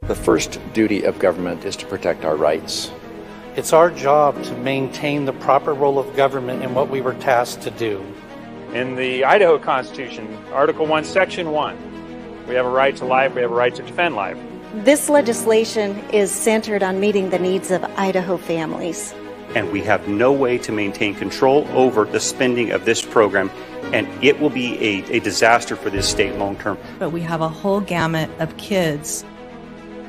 The first duty of government is to protect our rights. It's our job to maintain the proper role of government in what we were tasked to do. In the Idaho Constitution, Article 1, Section 1, we have a right to life, we have a right to defend life. This legislation is centered on meeting the needs of Idaho families. And we have no way to maintain control over the spending of this program, and it will be a disaster for this state long term. But we have a whole gamut of kids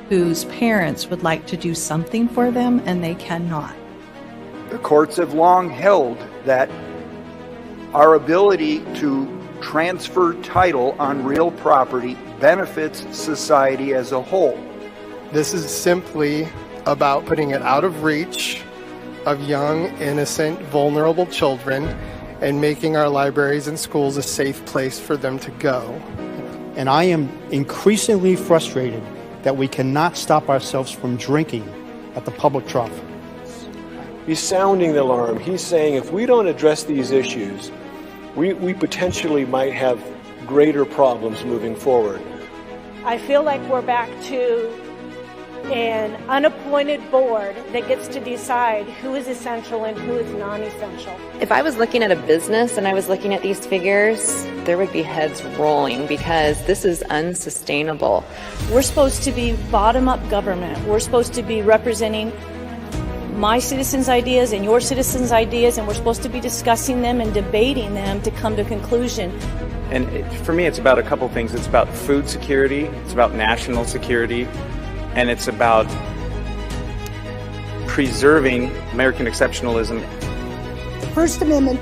whose parents would like to do something for them and they cannot. The courts have long held that our ability to transfer title on real property benefits society as a whole. This is simply about putting it out of reach of young, innocent, vulnerable children and making our libraries and schools a safe place for them to go. And I am increasingly frustrated that we cannot stop ourselves from drinking at the public trough. He's sounding the alarm. He's saying if we don't address these issues, we potentially might have greater problems moving forward. I feel like we're back to an unappointed board that gets to decide who is essential and who is non-essential. If I was looking at a business and I was looking at these figures, there would be heads rolling because this is unsustainable. We're supposed to be bottom-up government. We're supposed to be representing my citizens' ideas and your citizens' ideas, and we're supposed to be discussing them and debating them to come to a conclusion. And for me, it's about a couple things. It's about food security, it's about national security, and it's about preserving American exceptionalism. The First Amendment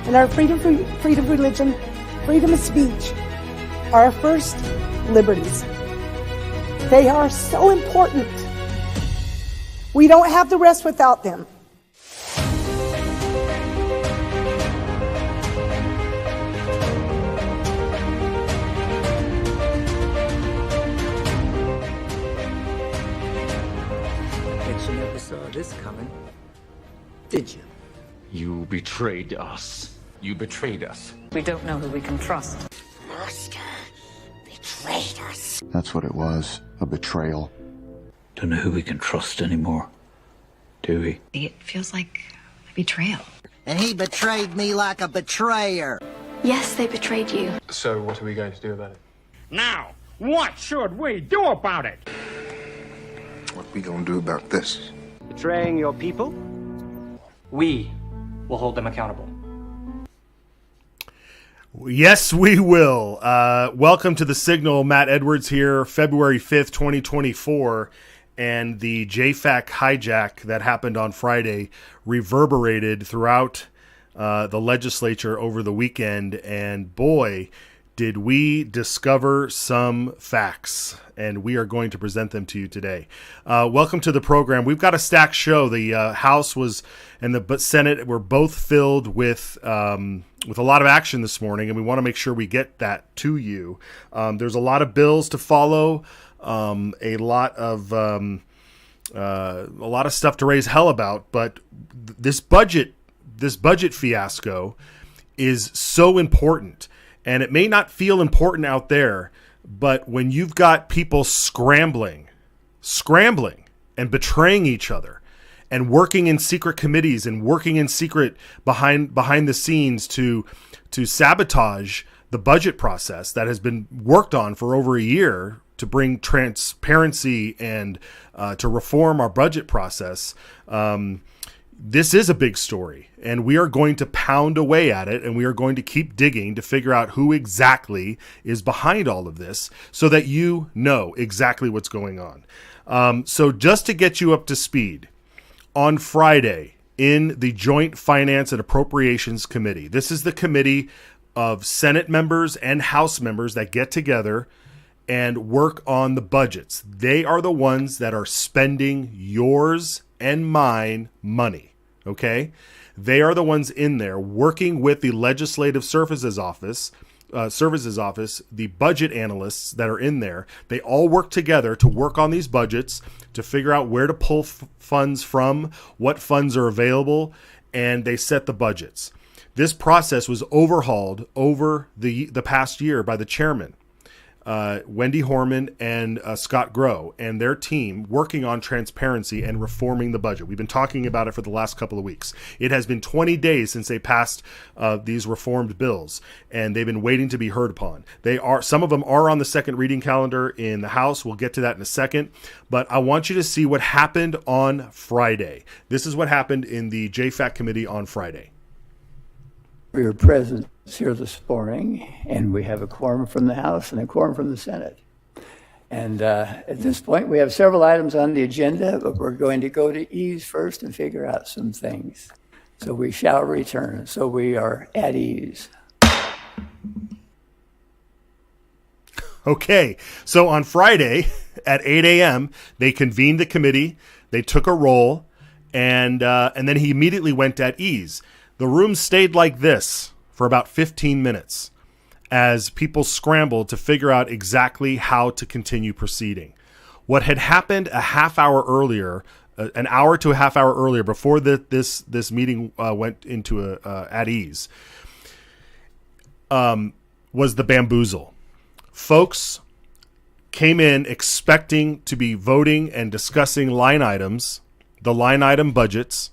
and our freedom of religion, freedom of speech are our first liberties. They are so important. We don't have the rest without them. You never saw this coming, did you? You betrayed us. You betrayed us. We don't know who we can trust. Master betrayed us. That's what it was, a betrayal. Don't know who we can trust anymore, do we? It feels like a betrayal. And he betrayed me like a betrayer. Yes, they betrayed you. So what are we going to do about it? Now, what should we do about it? What we gonna do about this? Betraying your people? We will hold them accountable. Yes, we will. Welcome to The Signal. Matt Edwards here, February 5th, 2024. And the JFAC hijack that happened on Friday reverberated throughout the legislature over the weekend. And boy, did we discover some facts, and we are going to present them to you today. Welcome to the program. We've got a stacked show. The House and the Senate were both filled with a lot of action this morning, and we want to make sure we get that to you. There's a lot of bills to follow, a lot of stuff to raise hell about, but this budget fiasco is so important. And it may not feel important out there, but when you've got people scrambling and betraying each other and working in secret committees and working in secret behind the scenes to sabotage the budget process that has been worked on for over a year to bring transparency and to reform our budget process, this is a big story, and we are going to pound away at it, and we are going to keep digging to figure out who exactly is behind all of this so that you know exactly what's going on. So just to get you up to speed, on Friday in the Joint Finance and Appropriations Committee, this is the committee of Senate members and House members that get together and work on the budgets. They are the ones that are spending yours and mine money, okay? They are the ones in there working with the Legislative Services Office, the budget analysts that are in there. They all work together to work on these budgets, to figure out where to pull funds from, what funds are available, and they set the budgets. This process was overhauled over the past year by the chairman. Wendy Horman and Scott Grow and their team working on transparency and reforming the budget. We've been talking about it for the last couple of weeks. It has been 20 days since they passed these reformed bills, and they've been waiting to be heard upon. Some of them are on the second reading calendar in the House. We'll get to that in a second, but I want you to see what happened on Friday. This is what happened in the JFAC committee on Friday. For your presence here this morning, and we have a quorum from the House and a quorum from the Senate. And at this point, we have several items on the agenda, but we're going to go to ease first and figure out some things. So we shall return. So we are at ease. Okay, so on Friday at 8 a.m., they convened the committee, they took a roll, and then he immediately went at ease. The room stayed like this for about 15 minutes as people scrambled to figure out exactly how to continue proceeding. What had happened a half hour earlier, an hour to a half hour earlier, before this meeting went into at ease, was the bamboozle. Folks came in expecting to be voting and discussing line items, the line item budgets,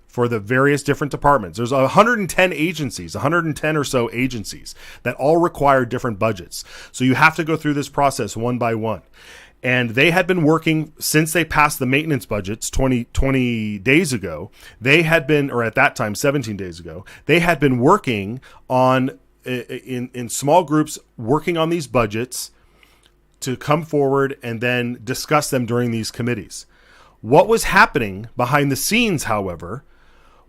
for the various different departments. There's 110 agencies, 110 or so agencies that all require different budgets. So you have to go through this process one by one. And they had been working since they passed the maintenance budgets 20 days ago. They had been, or at that time, 17 days ago, they had been working on, in small groups, working on these budgets to come forward and then discuss them during these committees. What was happening behind the scenes, however,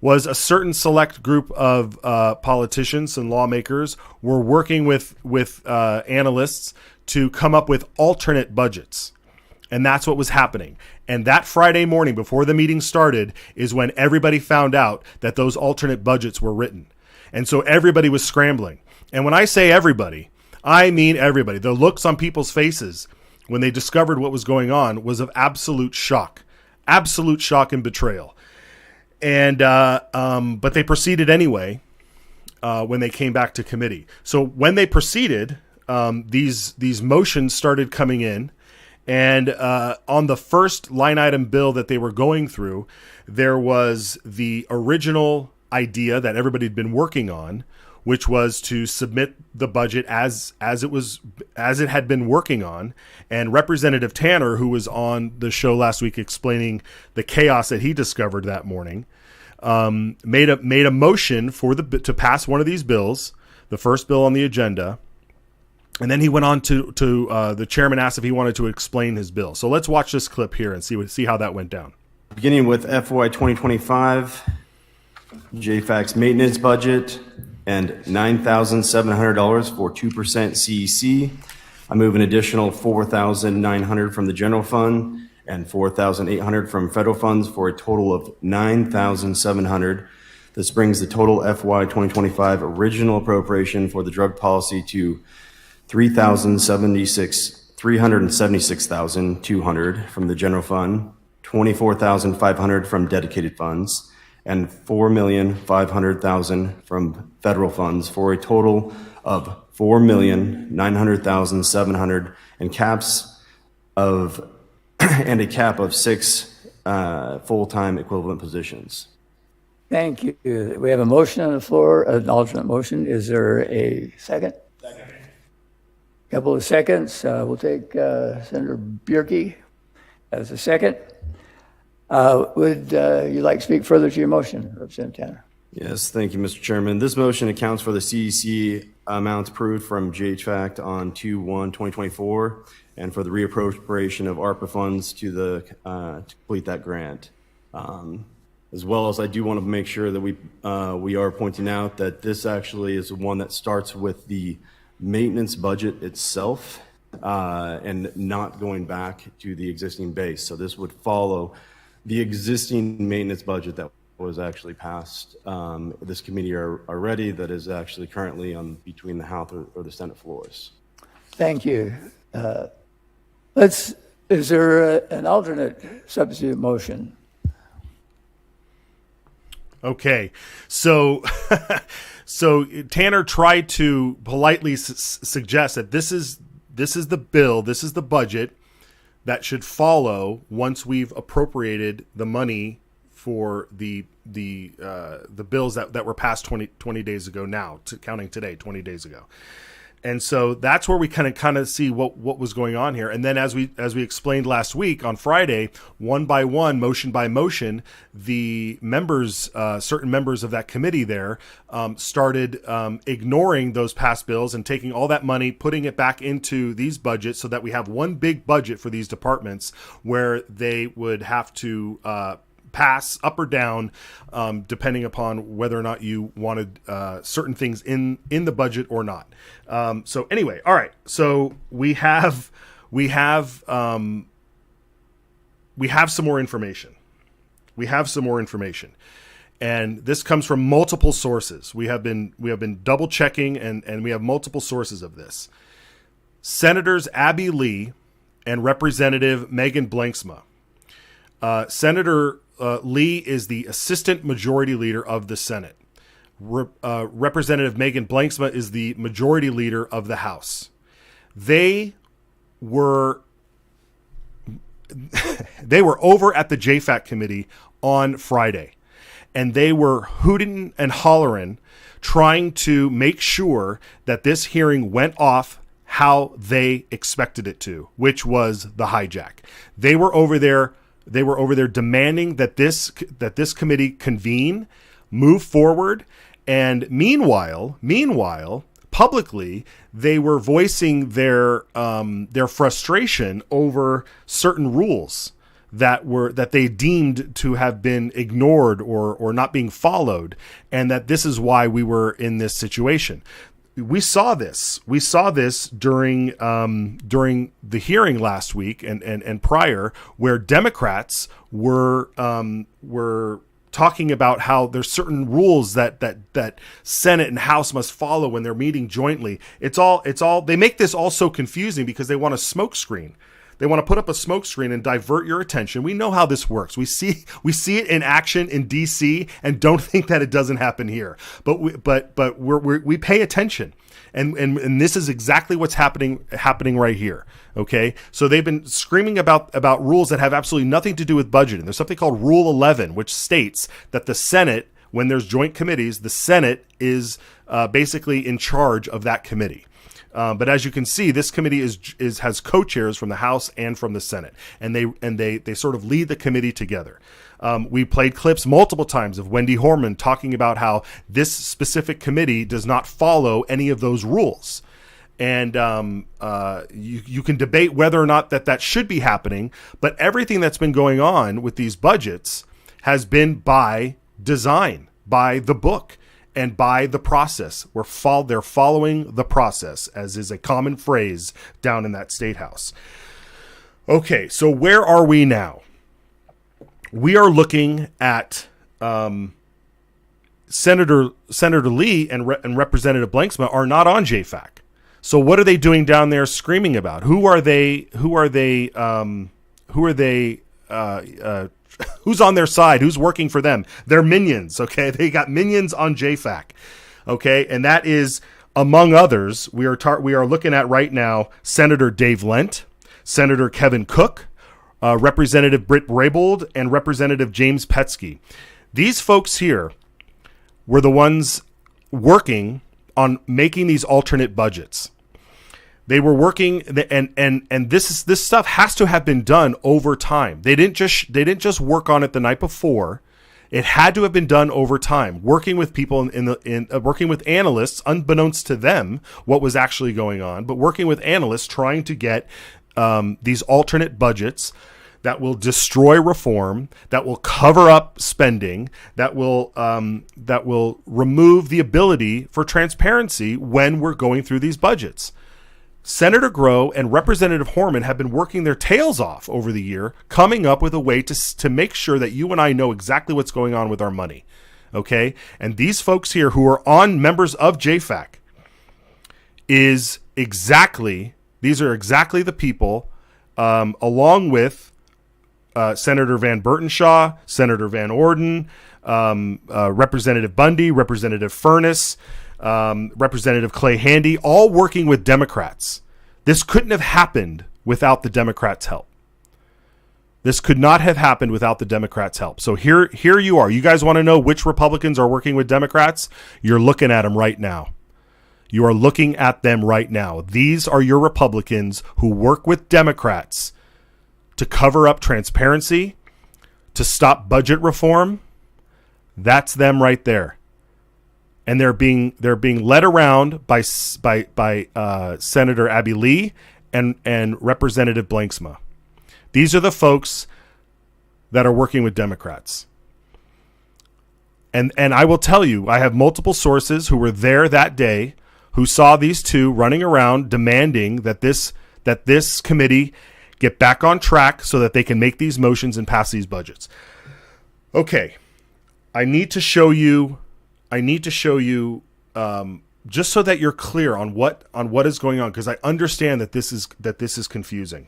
was a certain select group of politicians and lawmakers were working with analysts to come up with alternate budgets. And that's what was happening. And that Friday morning before the meeting started is when everybody found out that those alternate budgets were written. And so everybody was scrambling. And when I say everybody, I mean everybody. The looks on people's faces when they discovered what was going on was of absolute shock and betrayal. And but they proceeded anyway when they came back to committee. So when they proceeded, these motions started coming in, and on the first line item bill that they were going through, there was the original idea that everybody had been working on, which was to submit the budget as it had been working on. And Representative Tanner, who was on the show last week explaining the chaos that he discovered that morning, made a motion to pass one of these bills, the first bill on the agenda. And then he went on to the chairman asked if he wanted to explain his bill. So let's watch this clip here and see how that went down. Beginning with FY 2025, JFAC's maintenance budget, and $9,700 for 2% CEC. I move an additional $4,900 from the general fund and $4,800 from federal funds for a total of $9,700. This brings the total FY 2025 original appropriation for the drug policy to $376,200 from the general fund, $24,500 from dedicated funds, and $4,500,000 from federal funds for a total of $4,900,700 and a cap of 6 full-time equivalent positions. Thank you. We have a motion on the floor, an alternate motion. Is there a second? Second. Couple of seconds. We'll take Senator Bierke as a second. Would you like to speak further to your motion, Representative Tanner? Yes, thank you, Mr. Chairman. This motion accounts for the CEC amounts approved from JFAC on 2/1/2024 and for the reappropriation of ARPA funds to complete that grant. As well as I do want to make sure that we are pointing out that this actually is one that starts with the maintenance budget itself and not going back to the existing base. So this would follow the existing maintenance budget that was actually passed this committee already, that is actually currently on between the House or the Senate floors. Thank you. Is there an alternate substitute motion? Okay, so so Tanner tried to politely suggest that this is the bill, this is the budget that should follow once we've appropriated the money for the bills that were passed 20 days ago now, counting today, 20 days ago. And so that's where we kind of see what was going on here. And then as we explained last week on Friday, one by one, motion by motion, the members, certain members of that committee there, started ignoring those past bills and taking all that money, putting it back into these budgets so that we have one big budget for these departments where they would have to pass up or down, depending upon whether or not you wanted certain things in the budget or not. So anyway, all right. So we have some more information. We have some more information, and this comes from multiple sources. We have been double checking, and we have multiple sources of this. Senators Abby Lee and Representative Megan Blanksma. Senator Lee is the assistant majority leader of the Senate. Representative Megan Blanksma is the majority leader of the House. They were over at the JFAC committee on Friday, and they were hooting and hollering, trying to make sure that this hearing went off how they expected it to, which was the hijack. They were over there demanding that this committee convene, move forward, and meanwhile, publicly, they were voicing their frustration over certain rules that they deemed to have been ignored or not being followed, and that this is why we were in this situation. We saw this during the hearing last week and prior, where Democrats were talking about how there's certain rules that Senate and House must follow when they're meeting jointly. It's all they make this all so confusing because they want a smoke screen. They want to put up a smoke screen and divert your attention. We know how this works. We see it in action in DC, and don't think that it doesn't happen here. But we pay attention, and this is exactly what's happening right here. Okay, so they've been screaming about rules that have absolutely nothing to do with budgeting. There's something called Rule 11, which states that the Senate, when there's joint committees, the Senate is basically in charge of that committee. But as you can see, this committee has co-chairs from the House and from the Senate, and they sort of lead the committee together. We played clips multiple times of Wendy Horman talking about how this specific committee does not follow any of those rules. And you can debate whether or not that should be happening, but everything that's been going on with these budgets has been by design, by the book, and by the process. They're following the process, as is a common phrase down in that state house. Okay, so where are we now? We are looking at Senator Lee and Representative Blanksma are not on JFAC. So what are they doing down there screaming about? Who's on their side? Who's working for them? They're minions, okay? They got minions on JFAC, okay? And that is, among others, we are looking at right now Senator Dave Lent, Senator Kevin Cook, Representative Britt Braybold, and Representative James Petsky. These folks here were the ones working on making these alternate budgets. They were working, and this stuff has to have been done over time. They didn't just work on it the night before. It had to have been done over time, working with people working with analysts, unbeknownst to them what was actually going on, but working with analysts trying to get these alternate budgets that will destroy reform, that will cover up spending, that will remove the ability for transparency when we're going through these budgets. Senator Groh and Representative Horman have been working their tails off over the year, coming up with a way to make sure that you and I know exactly what's going on with our money. Okay? And these folks here who are members of JFAC these are exactly the people, along with Senator Van Burtenshaw, Senator Van Orden, Representative Bundy, Representative Furness, Representative Clay Handy, all working with Democrats This couldn't have happened without the Democrats' help. This could not have happened without the Democrats' help. So here you are. You guys want to know which Republicans are working with Democrats? You're looking at them right now. You are looking at them right now. These are your Republicans who work with Democrats to cover up transparency, to stop budget reform. That's them right there. And they're being led around by Senator Abby Lee and Representative Blanksma. These are the folks that are working with Democrats. And I will tell you, I have multiple sources who were there that day who saw these two running around demanding that this committee get back on track so that they can make these motions and pass these budgets. Okay, I need to show you just so that you're clear on what is going on, because I understand that this is confusing.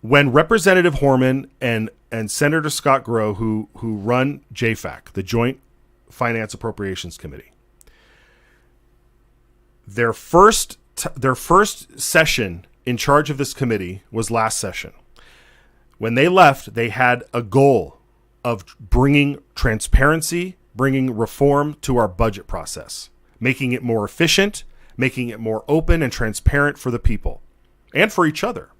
When Representative Horman and Senator Scott Grow, who run JFAC, the Joint Finance Appropriations Committee, their first session in charge of this committee was last session. When they left, they had a goal of bringing transparency, bringing reform to our budget process, making it more efficient, making it more open and transparent for the people and for each other.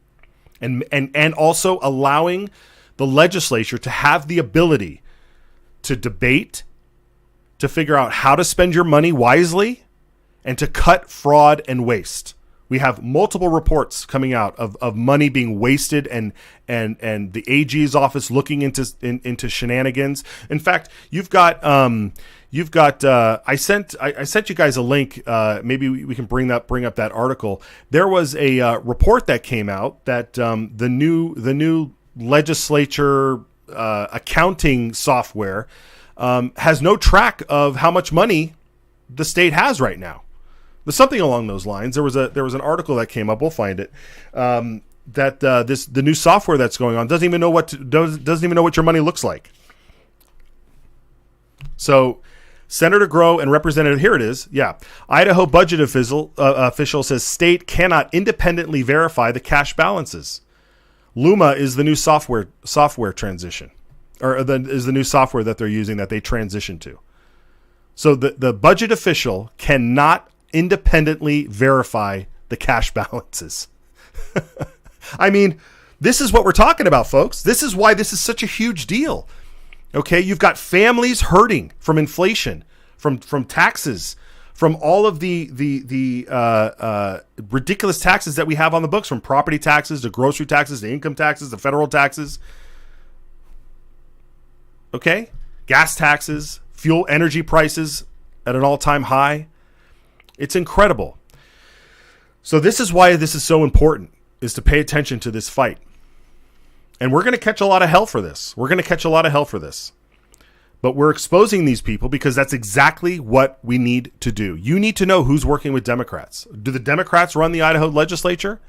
And also allowing the legislature to have the ability to debate, to figure out how to spend your money wisely, and to cut fraud and waste. We have multiple reports coming out of money being wasted and the AG's office looking into shenanigans. In fact, you've got I sent you guys a link. Maybe we can bring up that article. There was a report that came out that the new legislature accounting software has no track of how much money the state has right now. There's something along those lines. There was an article that came up. We'll find it. That the new software that's going on doesn't even know what your money looks like. So, Senator Grow and Representative, here it is. Yeah, Idaho budget official says state cannot independently verify the cash balances. Luma is the new software transition, is the new software that they're using that they transition to. So the budget official cannot independently verify the cash balances. I mean, this is what we're talking about, folks. This is why this is such a huge deal. Okay, you've got families hurting from inflation, from taxes, from all of the ridiculous taxes that we have on the books, from property taxes to grocery taxes to income taxes to federal taxes. Okay, gas taxes, fuel, energy prices at an all-time high. It's incredible. So this is why this is so important, is to pay attention to this fight. And we're going to catch a lot of hell for this. But we're exposing these people because that's exactly what we need to do. You need to know who's working with Democrats. Do the Democrats run the Idaho legislature?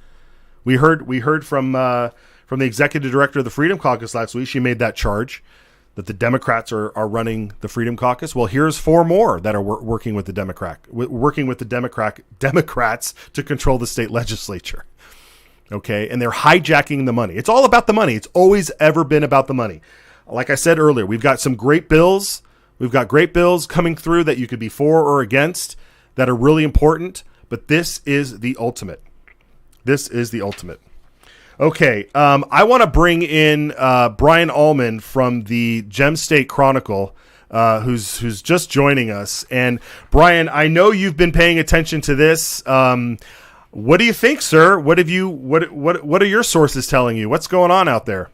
We heard from the executive director of the Freedom Caucus last week. She made that charge that the Democrats are running the Freedom Caucus. Well, here's 4 more that are working with the Democrats to control the state legislature. Okay, and they're hijacking the money. It's all about the money. It's always ever been about the money. Like I said earlier, we've got some great bills. We've got great bills coming through that you could be for or against that are really important. But this is the ultimate. Okay, I want to bring in Brian Allman from the Gem State Chronicle, who's just joining us. And Brian, I know you've been paying attention to this. What do you think, sir? What are your sources telling you? What's going on out there?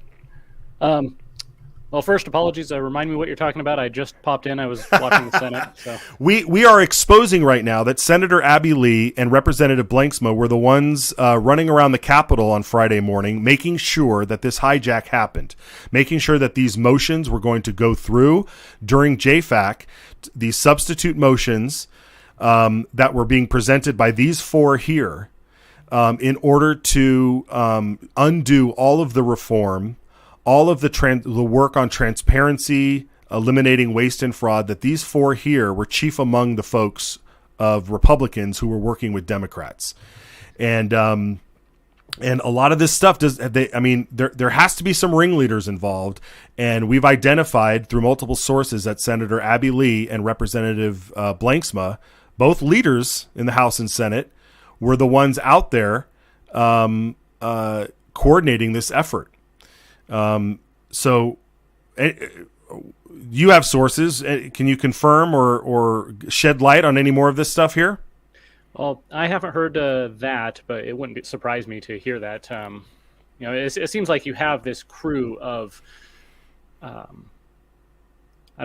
Well, first, apologies. Remind me what you're talking about. I just popped in. I was watching the Senate. So we are exposing right now that Senator Abby Lee and Representative Blanksma were the ones running around the Capitol on Friday morning, making sure that this hijack happened, making sure that these motions were going to go through during JFAC, these substitute motions that were being presented by these 4 here in order to undo all of the reform, all of the work on transparency, eliminating waste and fraud, that these 4 here were chief among the folks of Republicans who were working with Democrats. And a lot of this stuff there has to be some ringleaders involved. And we've identified through multiple sources that Senator Abby Lee and Representative Blanksma, both leaders in the House and Senate, were the ones out there coordinating this effort. So you have sources. Can you confirm or shed light on any more of this stuff here? Well, I haven't heard that, but it wouldn't surprise me to hear that. It seems like you have this crew of, I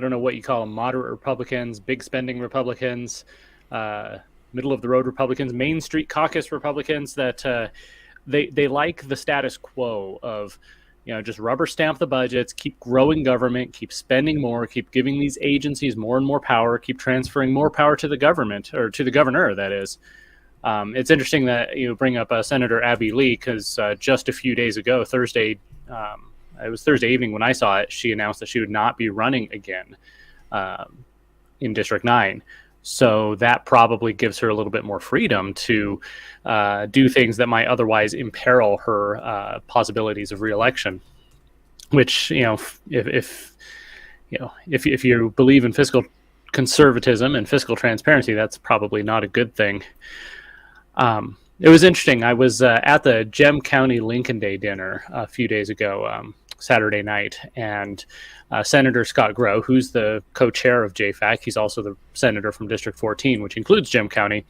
don't know what you call them, moderate Republicans, big spending Republicans, middle of the road Republicans, Main Street caucus Republicans that they like the status quo of, just rubber stamp the budgets, keep growing government, keep spending more, keep giving these agencies more and more power, keep transferring more power to the government, or to the governor, that is. It's interesting that you bring up Senator Abby Lee, because just a few days ago, Thursday, it was Thursday evening when I saw it, she announced that she would not be running again in District 9. So that probably gives her a little bit more freedom to do things that might otherwise imperil her possibilities of reelection. Which, if you believe in fiscal conservatism and fiscal transparency, that's probably not a good thing. It was interesting. I was at the Gem County Lincoln Day dinner a few days ago, Saturday night, and Senator Scott Grow, who's the co-chair of JFAC, he's also the senator from District 14, which includes Gem County.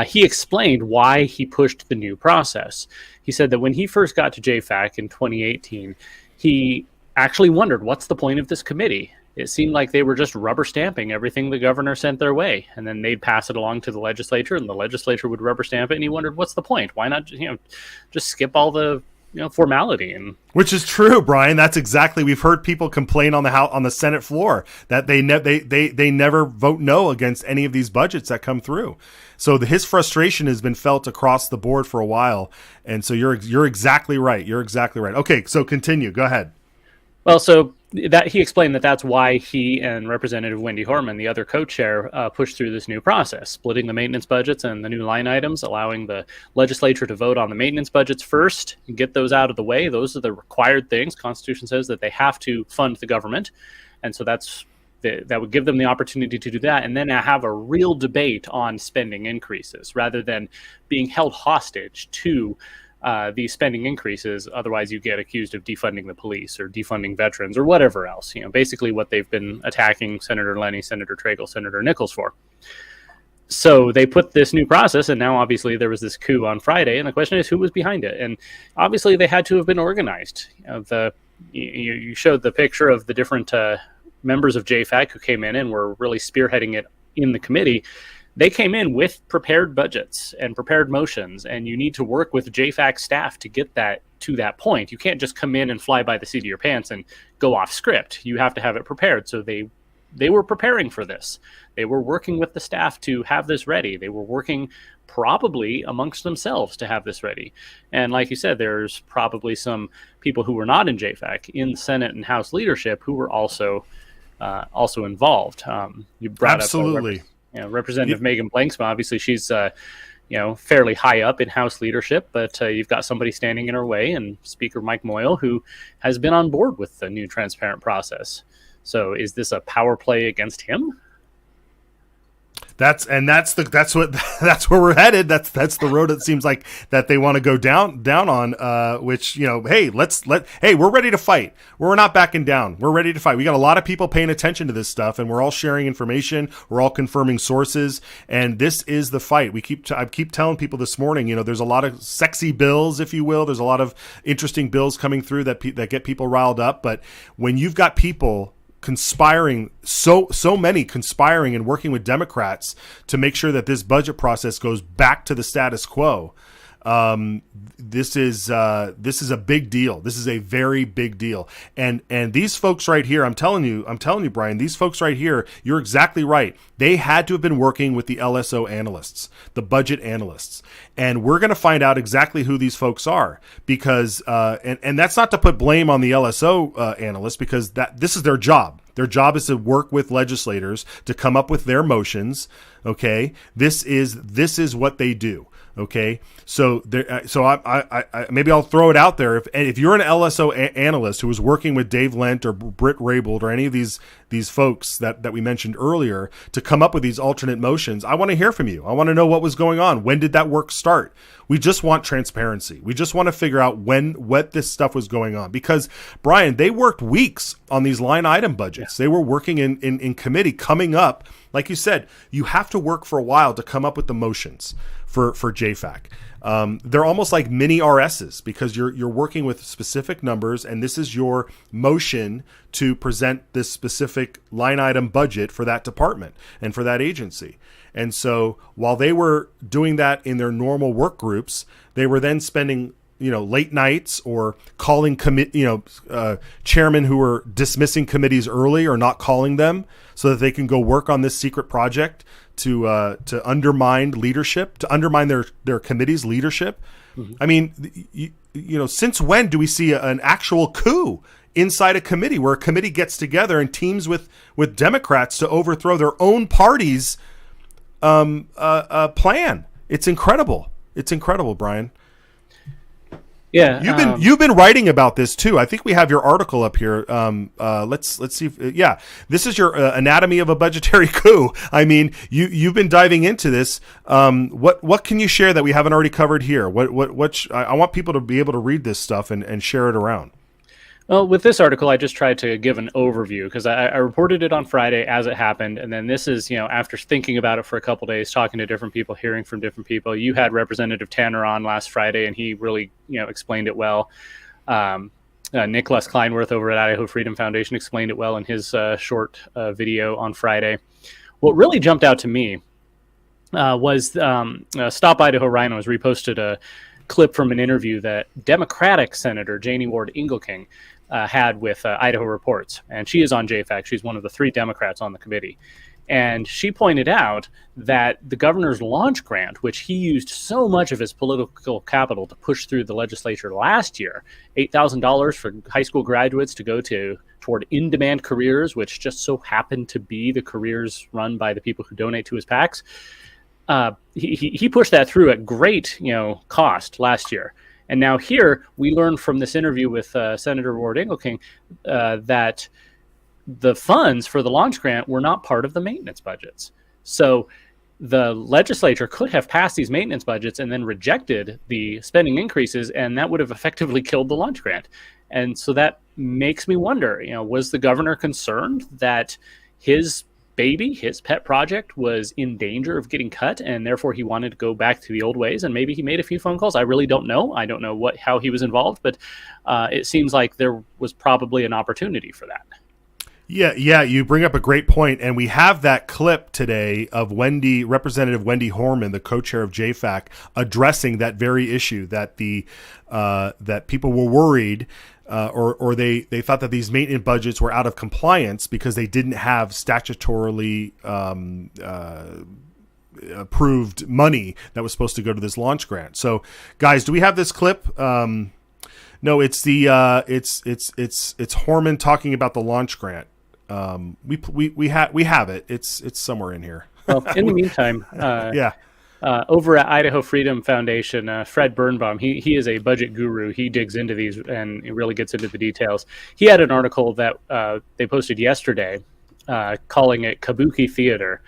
He explained why he pushed the new process. He said that when he first got to JFAC in 2018, he actually wondered, what's the point of this committee? It seemed like they were just rubber stamping everything the governor sent their way, and then they'd pass it along to the legislature, and the legislature would rubber stamp it, and he wondered, what's the point? Why not just skip all the formality? And which is true, Brian. That's exactly, we've heard people complain on the Senate floor that they never vote no against any of these budgets that come through. So his frustration has been felt across the board for a while, and so you're exactly right. You're exactly right. Okay, so continue. Go ahead. Well, so that he explained that that's why he and Representative Wendy Horman, the other co-chair, pushed through this new process, splitting the maintenance budgets and the new line items, allowing the legislature to vote on the maintenance budgets first and get those out of the way. Those are the required things. Constitution says that they have to fund the government, and so that would give them the opportunity to do that, and then have a real debate on spending increases rather than being held hostage to these spending increases. Otherwise, you get accused of defunding the police or defunding veterans or whatever else. Basically what they've been attacking Senator Lenny, Senator Tragel, Senator Nichols for. So they put this new process, and now obviously there was this coup on Friday, and the question is who was behind it. And obviously they had to have been organized. You showed the picture of the different members of JFAC who came in and were really spearheading it in the committee. They came in with prepared budgets and prepared motions, and you need to work with JFAC staff to get that to that point. You can't just come in and fly by the seat of your pants and go off script. You have to have it prepared. So they were preparing for this. They were working with the staff to have this ready. They were working probably amongst themselves to have this ready. And like you said, there's probably some people who were not in JFAC in Senate and House leadership who were also involved. You brought Absolutely. up Representative Megan Blanksma. Obviously, she's fairly high up in House leadership, but you've got somebody standing in her way, and Speaker Mike Moyle, who has been on board with the new transparent process. So, is this a power play against him? That's where we're headed. That's the road it seems like that they want to go down on. Which hey, we're ready to fight. We're not backing down. We're ready to fight. We got a lot of people paying attention to this stuff, and we're all sharing information. We're all confirming sources, and this is the fight. I keep telling people this morning. There's a lot of sexy bills, if you will. There's a lot of interesting bills coming through that get people riled up. But when you've got people conspiring, so many conspiring and working with Democrats to make sure that this budget process goes back to the status quo, This is a big deal. This is a very big deal. And these folks right here, I'm telling you, Brian, these folks right here, you're exactly right. They had to have been working with the LSO analysts, the budget analysts. And we're going to find out exactly who these folks are, because and that's not to put blame on the LSO analysts, because this is their job. Their job is to work with legislators to come up with their motions. Okay, this is what they do. Okay, so I maybe I'll throw it out there. If you're an LSO analyst who was working with Dave Lent or Britt Raybould or any of these folks that we mentioned earlier to come up with these alternate motions, I want to hear from you. I want to know what was going on. When did that work start? We just want transparency. We just want to figure out what this stuff was going on, because Brian, they worked weeks on these line item budgets. They were working in committee, coming up. Like you said, you have to work for a while to come up with the motions for JFAC. They're almost like mini RSs, because you're working with specific numbers, and this is your motion to present this specific line item budget for that department and for that agency. And so while they were doing that in their normal work groups, they were then spending late nights or calling chairmen who were dismissing committees early or not calling them so that they can go work on this secret project to undermine leadership, to undermine their committee's leadership. Mm-hmm. I mean, since when do we see an actual coup inside a committee, where a committee gets together and teams with Democrats to overthrow their own party's plan? It's incredible. It's incredible, Brian. Yeah, you've been writing about this too. I think we have your article up here. Let's see. This is your anatomy of a budgetary coup. I mean, you've been diving into this. What can you share that we haven't already covered here? I want people to be able to read this stuff and share it around. Well, with this article, I just tried to give an overview, because I reported it on Friday as it happened. And then this is, after thinking about it for a couple days, talking to different people, hearing from different people. You had Representative Tanner on last Friday, and he really, explained it well. Nicholas Kleinworth over at Idaho Freedom Foundation explained it well in his short video on Friday. What really jumped out to me was Stop Idaho Rhinos reposted a clip from an interview that Democratic Senator Janie Ward Engelking had with Idaho Reports. And she is on JFAC. She's one of the 3 Democrats on the committee. And she pointed out that the governor's launch grant, which he used so much of his political capital to push through the legislature last year, $8,000 for high school graduates to go toward in-demand careers, which just so happened to be the careers run by the people who donate to his PACs. He pushed that through at great, cost last year. And now here we learned from this interview with Senator Ward Engelking that the funds for the launch grant were not part of the maintenance budgets. So the legislature could have passed these maintenance budgets and then rejected the spending increases, and that would have effectively killed the launch grant. And so that makes me wonder, was the governor concerned that his baby, his pet project, was in danger of getting cut, and therefore he wanted to go back to the old ways, and maybe he made a few phone calls? I really don't know. I don't know how he was involved, but it seems like there was probably an opportunity for that. Yeah, you bring up a great point, and we have that clip today of Representative Wendy Horman, the co-chair of JFAC, addressing that very issue, that that people were worried, or they thought that these maintenance budgets were out of compliance because they didn't have statutorily approved money that was supposed to go to this launch grant. So, guys, do we have this clip? No, it's it's Horman talking about the launch grant. We have it. It's somewhere in here. Well, in the meantime, over at Idaho Freedom Foundation, Fred Birnbaum, he is a budget guru. He digs into these and really gets into the details. He had an article that they posted yesterday calling it Kabuki Theater,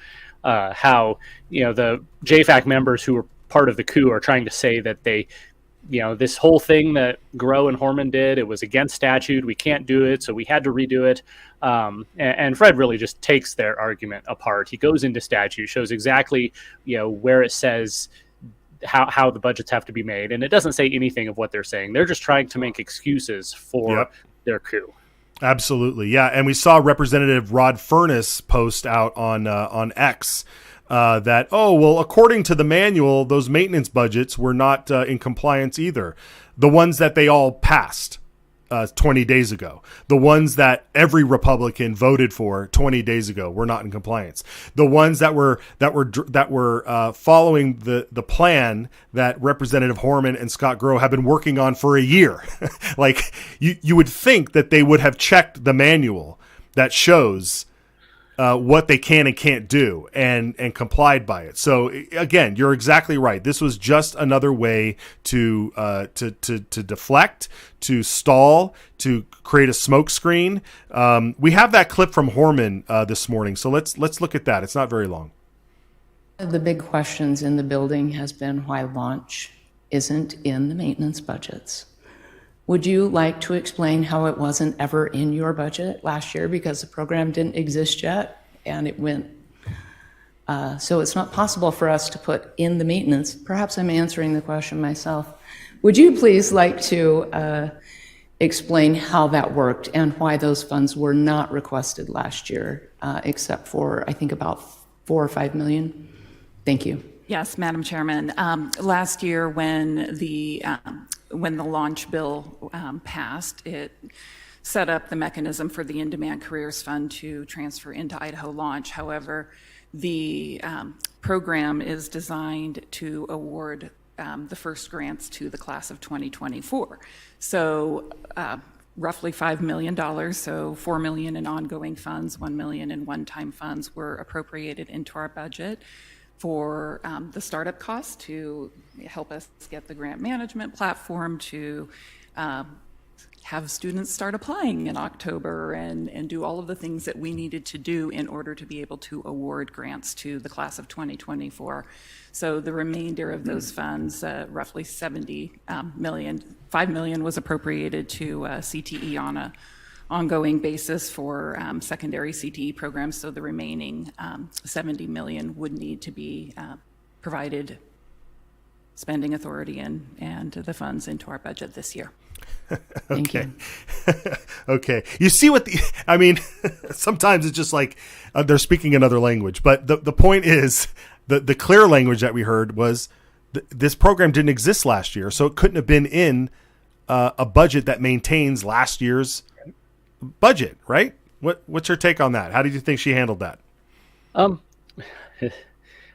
how the JFAC members who were part of the coup are trying to say that they, this whole thing that Grow and Horman did, it was against statute. We can't do it, so we had to redo it. And Fred really just takes their argument apart. He goes into statute, shows exactly, where it says how the budgets have to be made, and it doesn't say anything of what they're saying. They're just trying to make excuses for their coup. Absolutely, yeah. And we saw Representative Rod Furness post out on X that, oh, well, according to the manual, those maintenance budgets were not in compliance either. The ones that they all passed 20 days ago, the ones that every Republican voted for 20 days ago were not in compliance. The ones that were following the plan that Representative Horman and Scott Grow have been working on for a year. Like you would think that they would have checked the manual that shows what they can and can't do and complied by it. So again, you're exactly right. This was just another way to deflect, to stall, to create a smoke screen. We have that clip from Horman this morning. So let's look at that. It's not very long. One of the big questions in the building has been why launch isn't in the maintenance budgets. Would you like to explain how it wasn't ever in your budget last year because the program didn't exist yet and it went? So it's not possible for us to put in the maintenance. Perhaps I'm answering the question myself. Would you please like to explain how that worked and why those funds were not requested last year, except for, I think, about 4 or 5 million? Thank you. Yes, Madam Chairman. Last year, when the launch bill passed, it set up the mechanism for the In-Demand Careers Fund to transfer into Idaho Launch. However, the program is designed to award the first grants to the class of 2024. So roughly $5 million, so $4 million in ongoing funds, $1 million in one-time funds were appropriated into our budget for the startup costs to help us get the grant management platform, to have students start applying in October and do all of the things that we needed to do in order to be able to award grants to the class of 2024. So the remainder of those funds, roughly $70 million, $5 million was appropriated to CTE on a ongoing basis for secondary CTE programs, so the remaining $70 million would need to be provided spending authority and the funds into our budget this year. Okay. Okay. You see what I mean, sometimes it's just like they're speaking another language, but the point is the clear language that we heard was this program didn't exist last year, so it couldn't have been in a budget that maintains last year's budget, right? What's your take on that? How did you think she handled that?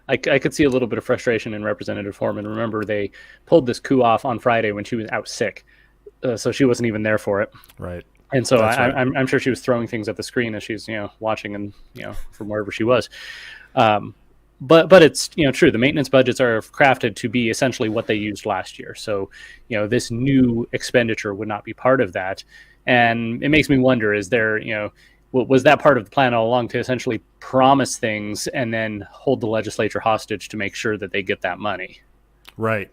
I could see a little bit of frustration in Representative Foreman. Remember, they pulled this coup off on Friday when she was out sick, so she wasn't even there for it. Right. And so That's right. I'm sure she was throwing things at the screen as she's watching and from wherever she was. But it's true. The maintenance budgets are crafted to be essentially what they used last year. So this new expenditure would not be part of that. And it makes me wonder, is there, was that part of the plan all along to essentially promise things and then hold the legislature hostage to make sure that they get that money? Right.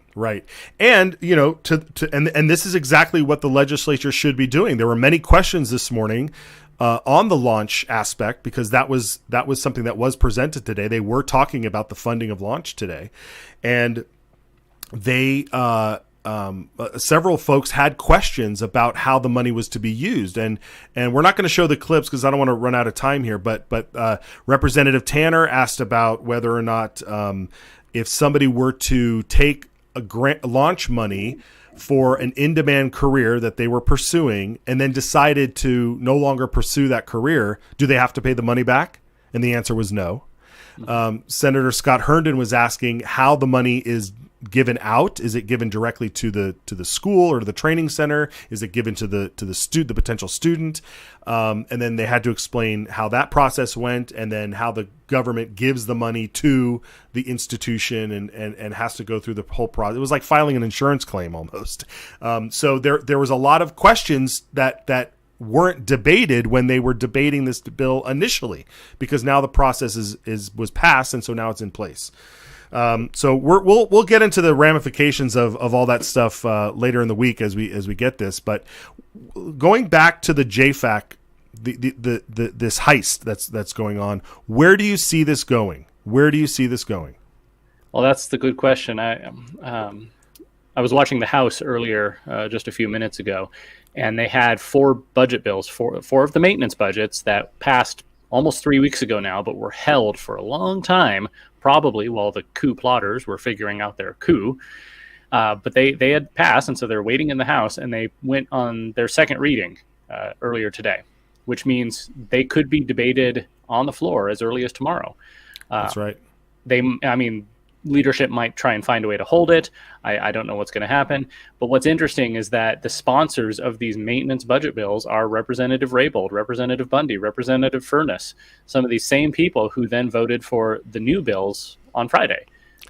And, and this is exactly what the legislature should be doing. There were many questions this morning on the launch aspect, because that was something that was presented today. They were talking about the funding of launch today, and they, several folks had questions about how the money was to be used, and we're not going to show the clips because I don't want to run out of time here. But Representative Tanner asked about whether or not if somebody were to take a grant launch money for an in-demand career that they were pursuing and then decided to no longer pursue that career, do they have to pay the money back? And the answer was no. Senator Scott Herndon was asking how the money is given out. Is it given directly to the school or to the training center? Is it given to the potential student? And then they had to explain how that process went, and then how the government gives the money to the institution and has to go through the whole process. It was like filing an insurance claim almost. So there was a lot of questions that weren't debated when they were debating this bill initially, because now the process was passed, and so now it's in place. So we'll get into the ramifications of all that stuff later in the week as we get this. But going back to the JFAC, this heist that's going on, where do you see this going? Where do you see this going? Well, that's the good question. I was watching the House earlier, just a few minutes ago, and they had 4 budget bills, four of the maintenance budgets that passed almost 3 weeks ago now, but were held for a long time, probably while the coup plotters were figuring out their coup. But they had passed, and so they're waiting in the House, and they went on their second reading earlier today, which means they could be debated on the floor as early as tomorrow. That's right. Leadership might try and find a way to hold it. I don't know what's going to happen. But what's interesting is that the sponsors of these maintenance budget bills are Representative Raybould, Representative Bundy, Representative Furness, some of these same people who then voted for the new bills on Friday.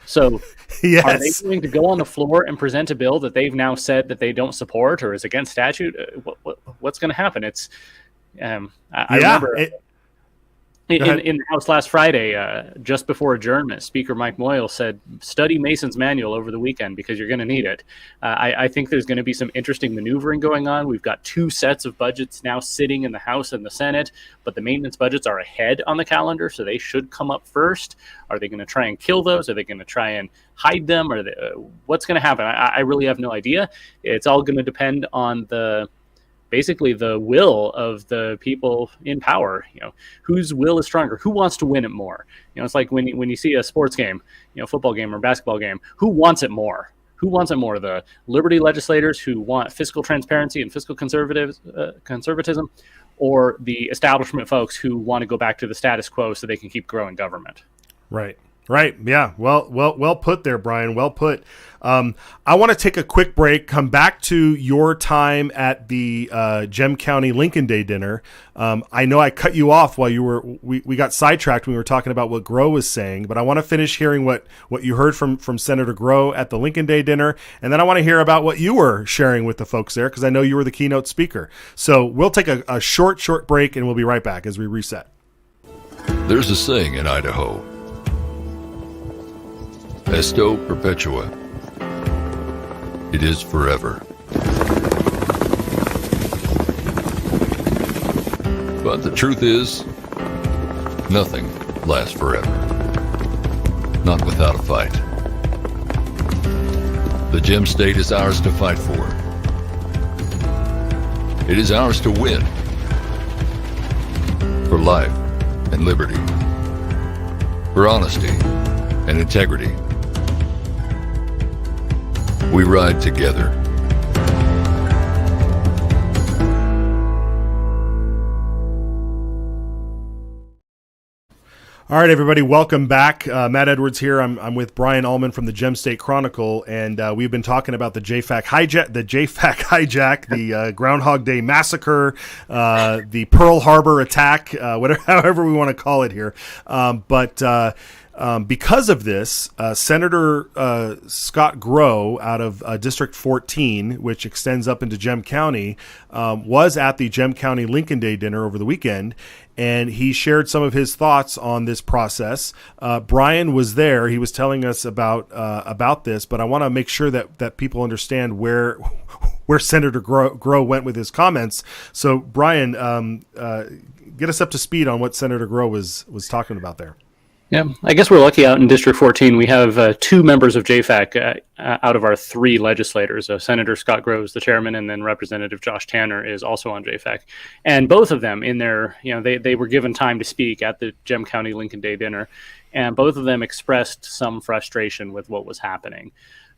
So yes. Are they going to go on the floor and present a bill that they've now said that they don't support or is against statute? What's going to happen? It's I remember in the House last Friday, just before adjournment, Speaker Mike Moyle said, study Mason's manual over the weekend because you're going to need it. I think there's going to be some interesting maneuvering going on. We've got two sets of budgets now sitting in the House and the Senate, but the maintenance budgets are ahead on the calendar, so they should come up first. Are they going to try and kill those? Are they going to try and hide them? What's going to happen? I really have no idea. It's all going to depend on basically the will of the people in power. Whose will is stronger, who wants to win it more. It's like when you see a sports game, football game or basketball game, who wants it more? The liberty legislators who want fiscal transparency and fiscal conservatism, or the establishment folks who want to go back to the status quo so they can keep growing government? Right. Yeah. Well put there, Brian. Well put. I want to take a quick break, come back to your time at the Gem County Lincoln Day dinner. I know I cut you off while we got sidetracked when we were talking about what Grow was saying, but I want to finish hearing what you heard from Senator Grow at the Lincoln Day dinner. And then I want to hear about what you were sharing with the folks there, because I know you were the keynote speaker. So we'll take a short break and we'll be right back as we reset. There's a saying in Idaho, Esto perpetua. It is forever. But the truth is, nothing lasts forever. Not without a fight. The Gem State is ours to fight for. It is ours to win. For life and liberty. For honesty and integrity. We ride together. All right, everybody, welcome back. Matt Edwards here. I'm with Brian Ullman from the Gem State Chronicle, and we've been talking about the JFAC hijack, the Groundhog Day massacre, the Pearl Harbor attack, however we want to call it here. Because of this, Senator Scott Grow out of District 14, which extends up into Gem County, was at the Gem County Lincoln Day dinner over the weekend, and he shared some of his thoughts on this process. Brian was there. He was telling us about this, but I want to make sure that people understand where Senator Grow went with his comments. So, Brian, get us up to speed on what Senator Grow was talking about there. Yeah, I guess we're lucky out in District 14. We have two members of JFAC out of our three legislators. Senator Scott Grow is the chairman, and then Representative Josh Tanner is also on JFAC. And both of them in their, they were given time to speak at the Gem County Lincoln Day dinner, and both of them expressed some frustration with what was happening,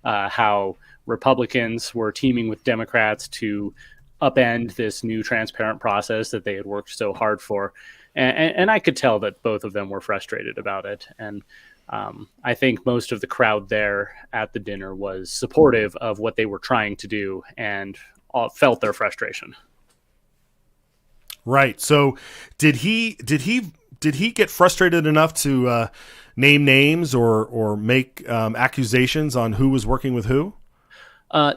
how Republicans were teaming with Democrats to upend this new transparent process that they had worked so hard for. And I could tell that both of them were frustrated about it. And I think most of the crowd there at the dinner was supportive of what they were trying to do and felt their frustration. Right. So did he get frustrated enough to name names or make accusations on who was working with who?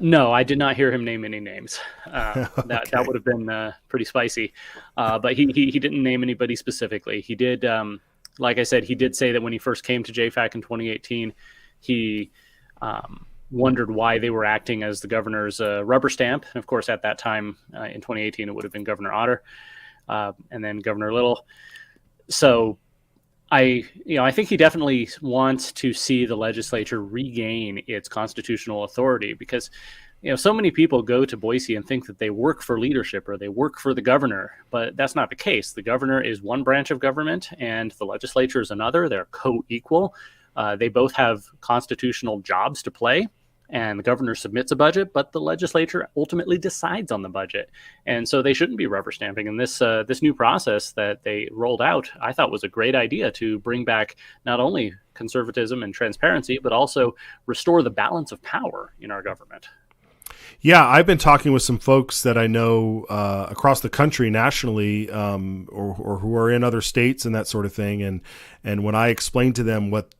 No, I did not hear him name any names. Okay. That would have been pretty spicy. But he didn't name anybody specifically. He did, like I said, he did say that when he first came to JFAC in 2018, he wondered why they were acting as the governor's rubber stamp. And of course, at that time in 2018, it would have been Governor Otter and then Governor Little. So I think he definitely wants to see the legislature regain its constitutional authority, because so many people go to Boise and think that they work for leadership or they work for the governor, but that's not the case. The governor is one branch of government and the legislature is another. They're co-equal. They both have constitutional jobs to play, and the governor submits a budget, but the legislature ultimately decides on the budget. And so they shouldn't be rubber stamping. And this new process that they rolled out, I thought was a great idea to bring back not only conservatism and transparency, but also restore the balance of power in our government. Yeah, I've been talking with some folks that I know across the country, nationally, or who are in other states and that sort of thing. And when I explained to them what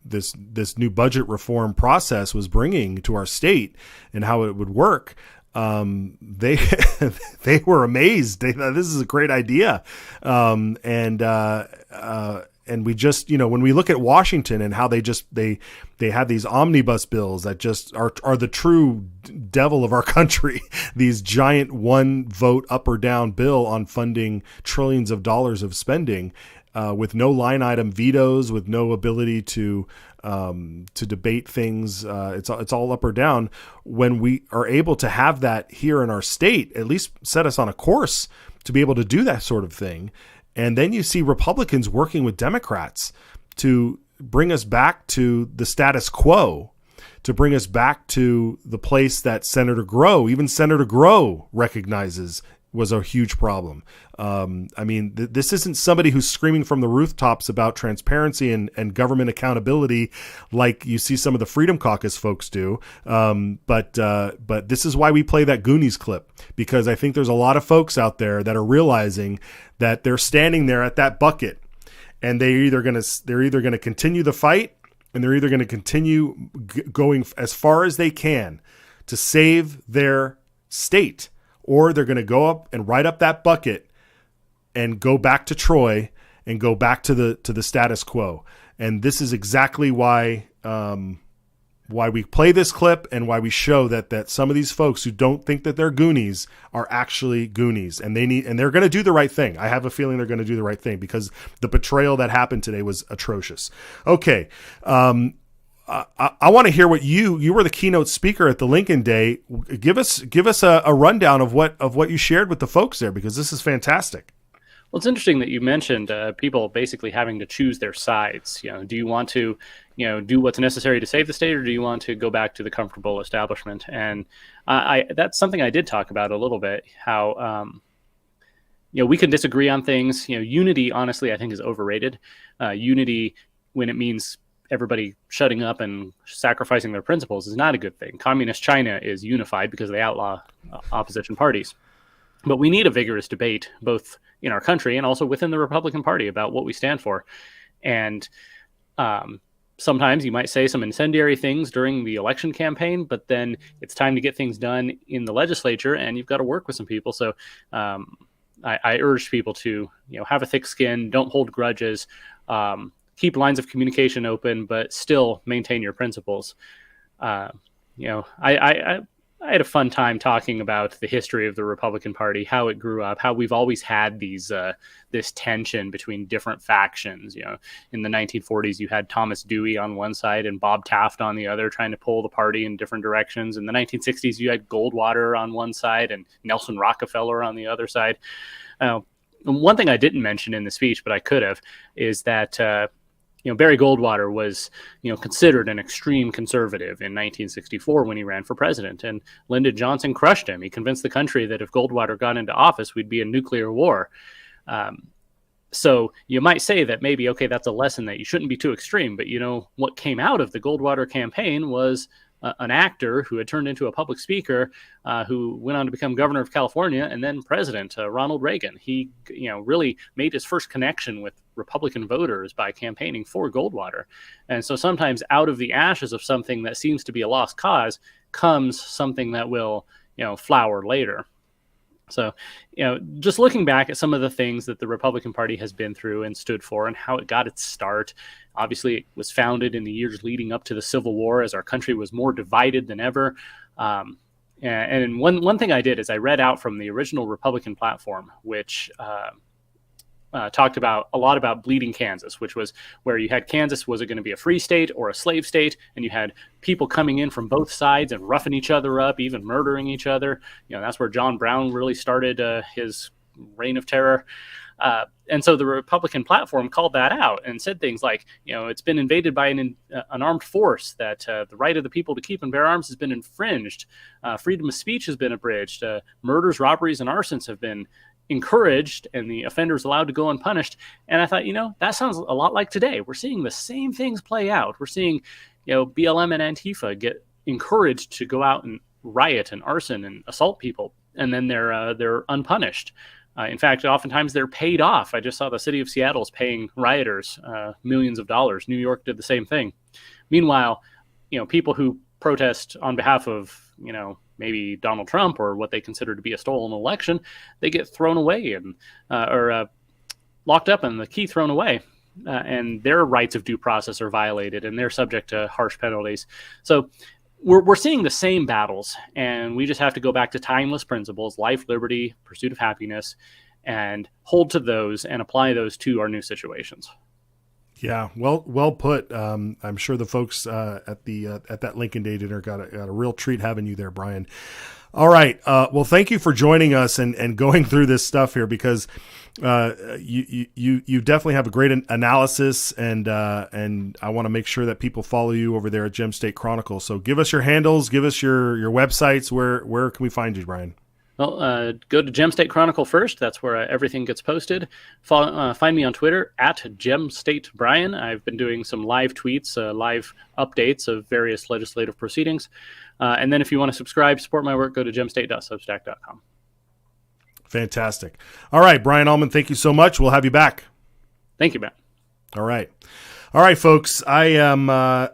this new budget reform process was bringing to our state and how it would work, they they were amazed. They thought this is a great idea, and we just, when we look at Washington and how they have these omnibus bills that just are the true devil of our country, these giant one vote up or down bill on funding trillions of dollars of spending, with no line item vetoes, with no ability to debate things. It's all up or down. When we are able to have that here in our state, at least set us on a course to be able to do that sort of thing. And then you see Republicans working with Democrats to bring us back to the status quo, to bring us back to the place that even Senator Groh recognizes was a huge problem. This isn't somebody who's screaming from the rooftops about transparency and government accountability like you see some of the Freedom Caucus folks do. But this is why we play that Goonies clip, because I think there's a lot of folks out there that are realizing that they're standing there at that bucket, and they're either going to continue the fight, and they're either going to continue going as far as they can to save their state, or they're going to go up and right up that bucket and go back to Troy and go back to the status quo. And this is exactly why we play this clip and why we show that some of these folks who don't think that they're Goonies are actually Goonies, and they're going to do the right thing. I have a feeling they're going to do the right thing, because the betrayal that happened today was atrocious. Okay. I want to hear what you were the keynote speaker at the Lincoln Day. Give us a rundown of what you shared with the folks there, because this is fantastic. Well, it's interesting that you mentioned people basically having to choose their sides. Do you want to, do what's necessary to save the state, or do you want to go back to the comfortable establishment? And that's something I did talk about a little bit. How we can disagree on things. Unity, honestly, I think is overrated. Unity, when it means everybody shutting up and sacrificing their principles, is not a good thing. Communist China is unified because they outlaw opposition parties. But we need a vigorous debate, both in our country and also within the Republican Party, about what we stand for. And sometimes you might say some incendiary things during the election campaign, but then it's time to get things done in the legislature, and you've got to work with some people. So I urge people to have a thick skin, don't hold grudges, keep lines of communication open, but still maintain your principles. I had a fun time talking about the history of the Republican Party, how it grew up, how we've always had this tension between different factions. In the 1940s, you had Thomas Dewey on one side and Bob Taft on the other, trying to pull the party in different directions. In the 1960s, you had Goldwater on one side and Nelson Rockefeller on the other side. One thing I didn't mention in the speech, but I could have, is that Barry Goldwater was, considered an extreme conservative in 1964 when he ran for president, and Lyndon Johnson crushed him. He convinced the country that if Goldwater got into office, we'd be in nuclear war. So you might say that maybe, okay, that's a lesson that you shouldn't be too extreme, but what came out of the Goldwater campaign was an actor who had turned into a public speaker, who went on to become governor of California and then president, Ronald Reagan. He, really made his first connection with Republican voters by campaigning for Goldwater. And so sometimes out of the ashes of something that seems to be a lost cause comes something that will, flower later. So, just looking back at some of the things that the Republican Party has been through and stood for and how it got its start, obviously it was founded in the years leading up to the Civil War as our country was more divided than ever. And one thing I did is I read out from the original Republican platform, which talked about a lot about bleeding Kansas, which was where you had Kansas, was it going to be a free state or a slave state? And you had people coming in from both sides and roughing each other up, even murdering each other. That's where John Brown really started his reign of terror. And so the Republican platform called that out and said things like, it's been invaded by an armed force, that the right of the people to keep and bear arms has been infringed. Freedom of speech has been abridged. Murders, robberies, and arsons have been encouraged, and the offenders allowed to go unpunished. And I thought, that sounds a lot like today. We're seeing the same things play out. We're seeing, BLM and Antifa get encouraged to go out and riot and arson and assault people, and then they're unpunished. In fact, oftentimes they're paid off. I just saw the city of Seattle is paying rioters millions of dollars. New York did the same thing. Meanwhile, people who protest on behalf of, maybe Donald Trump or what they consider to be a stolen election, they get thrown away and or locked up and the key thrown away. And their rights of due process are violated, and they're subject to harsh penalties. So we're seeing the same battles, and we just have to go back to timeless principles: life, liberty, pursuit of happiness, and hold to those and apply those to our new situations. Yeah, well put. I'm sure the folks at that Lincoln Day dinner got a real treat having you there, Brian. All right. Well, thank you for joining us and going through this stuff here, because you definitely have a great analysis, and I want to make sure that people follow you over there at Gem State Chronicle. So give us your handles, give us your websites. Where can we find you, Brian? Well, go to Gem State Chronicle first. That's where everything gets posted. Find me on Twitter at Gem State Brian. I've been doing some live tweets, live updates of various legislative proceedings. And then if you want to subscribe, support my work, go to gemstate.substack.com. Fantastic. All right, Brian Allman, thank you so much. We'll have you back. Thank you, Matt. All right, folks. I am. I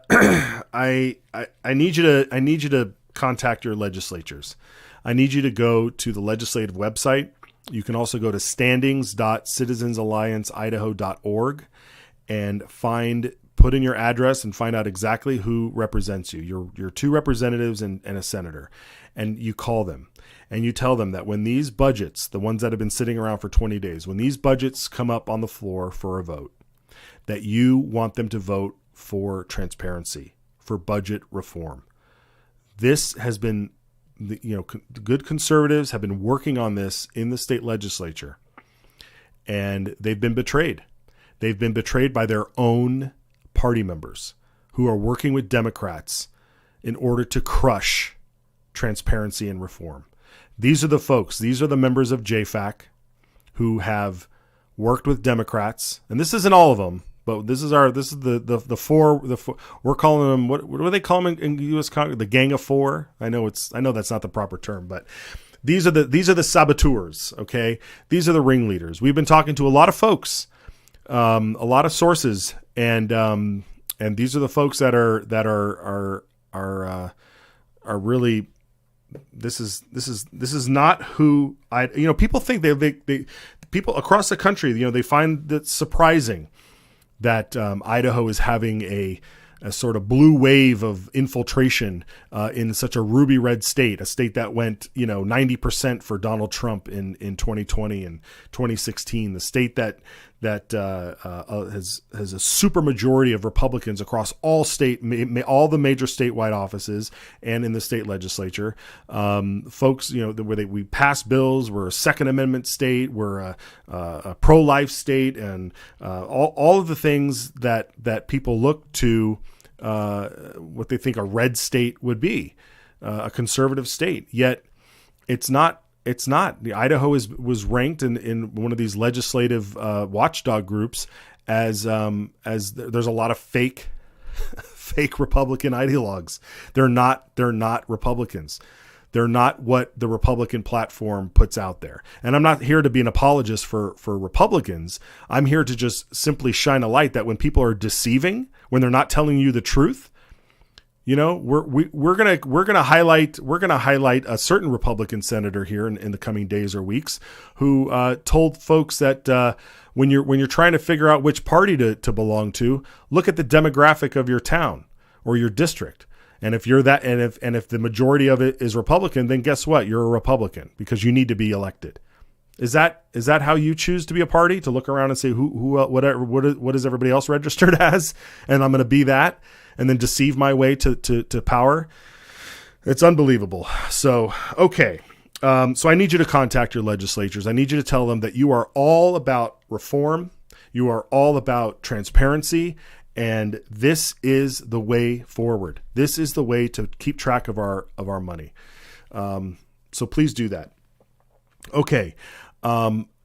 need you to contact your legislatures. I need you to go to the legislative website. You can also go to standings.citizensallianceidaho.org and put in your address and find out exactly who represents you, your two representatives and a senator. And you call them and you tell them that when these budgets, the ones that have been sitting around for 20 days, when these budgets come up on the floor for a vote, that you want them to vote for transparency, for budget reform. This has been, good conservatives have been working on this in the state legislature, and they've been betrayed. They've been betrayed by their own party members who are working with Democrats in order to crush transparency and reform. These are the folks, these are the members of JFAC who have worked with Democrats, and this isn't all of them, but this is the four. We're calling them, what do they call them in U.S. Congress? The Gang of Four. I know that's not the proper term, but these are the saboteurs. Okay, these are the ringleaders. We've been talking to a lot of folks, a lot of sources, and these are the folks that are really. This is not who people think they people across the country, they find it surprising that Idaho is having a sort of blue wave of infiltration in such a ruby red state, a state that went 90% for Donald Trump in 2020 and 2016, the state that has a super majority of Republicans across all the major statewide offices and in the state legislature. Folks, where we pass bills, we're a Second Amendment state, we're a pro-life state, and all of the things that people look to what they think a red state would be, a conservative state. Yet it's not. It's not. Idaho was ranked in one of these legislative watchdog groups as there's a lot of fake Republican ideologues. They're not Republicans. They're not what the Republican platform puts out there. And I'm not here to be an apologist for Republicans. I'm here to just simply shine a light that when people are deceiving, when they're not telling you the truth, we're gonna highlight a certain Republican senator here in the coming days or weeks who told folks that when you're trying to figure out which party to belong to, look at the demographic of your town or your district. And if you're that, and if the majority of it is Republican, then guess what? You're a Republican because you need to be elected. Is that how you choose to be a party? To look around and say what is everybody else registered as, and I'm going to be that, and then deceive my way to power? It's unbelievable. So okay, so I need you to contact your legislatures. I need you to tell them that you are all about reform, you are all about transparency, and this is the way forward. This is the way to keep track of our money. So please do that. Okay.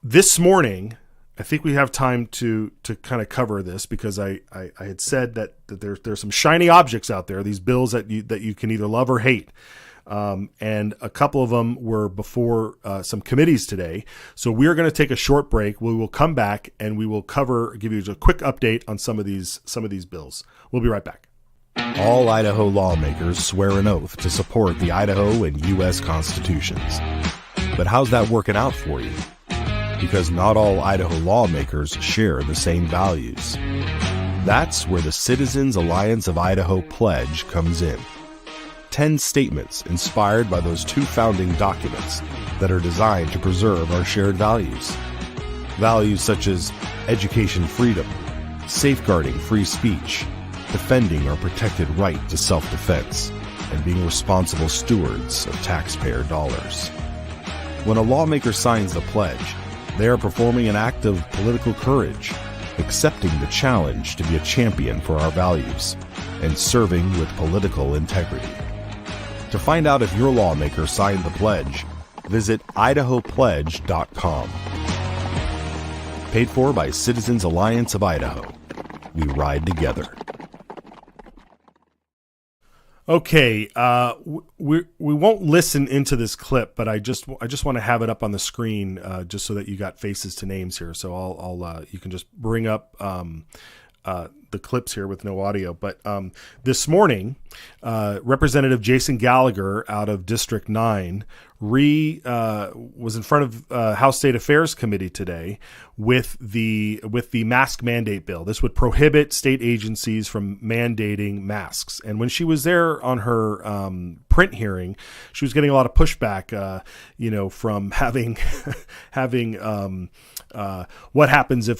This morning, I think we have time to kind of cover this, because I had said that there's some shiny objects out there, these bills that you can either love or hate. And a couple of them were before some committees today. So we're going to take a short break. We will come back and we will give you a quick update on some of these bills. We'll be right back. All Idaho lawmakers swear an oath to support the Idaho and U.S. constitutions. But how's that working out for you? Because not all Idaho lawmakers share the same values. That's where the Citizens Alliance of Idaho pledge comes in. 10 statements inspired by those two founding documents that are designed to preserve our shared values. Values such as education freedom, safeguarding free speech, defending our protected right to self-defense, and being responsible stewards of taxpayer dollars. When a lawmaker signs the pledge, they are performing an act of political courage, accepting the challenge to be a champion for our values, and serving with political integrity. To find out if your lawmaker signed the pledge, visit idahopledge.com. Paid for by Citizens Alliance of Idaho. We ride together. Okay, we won't listen into this clip, but I just want to have it up on the screen just so that you got faces to names here. So I'll you can just bring up the clips here with no audio. But this morning, Representative Jason Gallagher out of District 9 was in front of House State Affairs Committee today with the mask mandate bill. This would prohibit state agencies from mandating masks. And when she was there on her print hearing, she was getting a lot of pushback, from having what happens if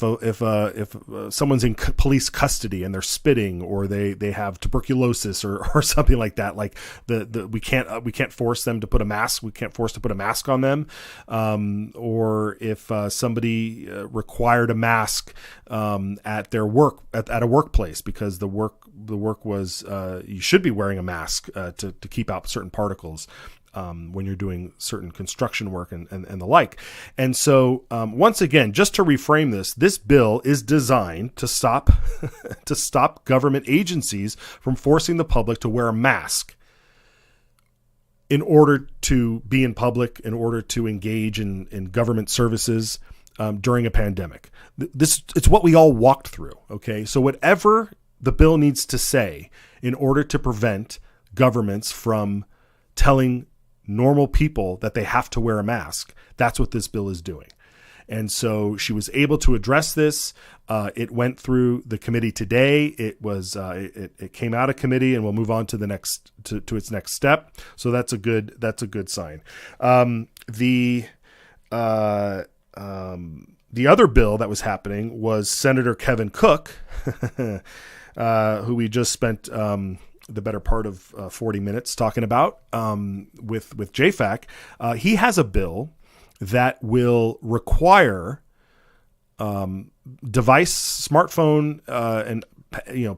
someone's in police custody and they're spitting, or they have tuberculosis or something like that. Like we can't force them to put a mask. We can't force to put a mask on them. Or if somebody required a mask at their work at a workplace, because the work was you should be wearing a mask to keep out certain particles. When you're doing certain construction work and the like. And so once again, just to reframe this bill is designed to stop government agencies from forcing the public to wear a mask in order to be in public, in order to engage in government services during a pandemic. It's what we all walked through. Okay. So whatever the bill needs to say in order to prevent governments from telling normal people that they have to wear a mask, that's what this bill is doing. And so she was able to address this. It went through the committee today. It was it came out of committee, and we'll move on to the next to its next step. So that's a good sign. The other bill that was happening was Senator Kevin Cook, who we just spent the better part of 40 minutes talking about with JFAC. He has a bill that will require smartphone and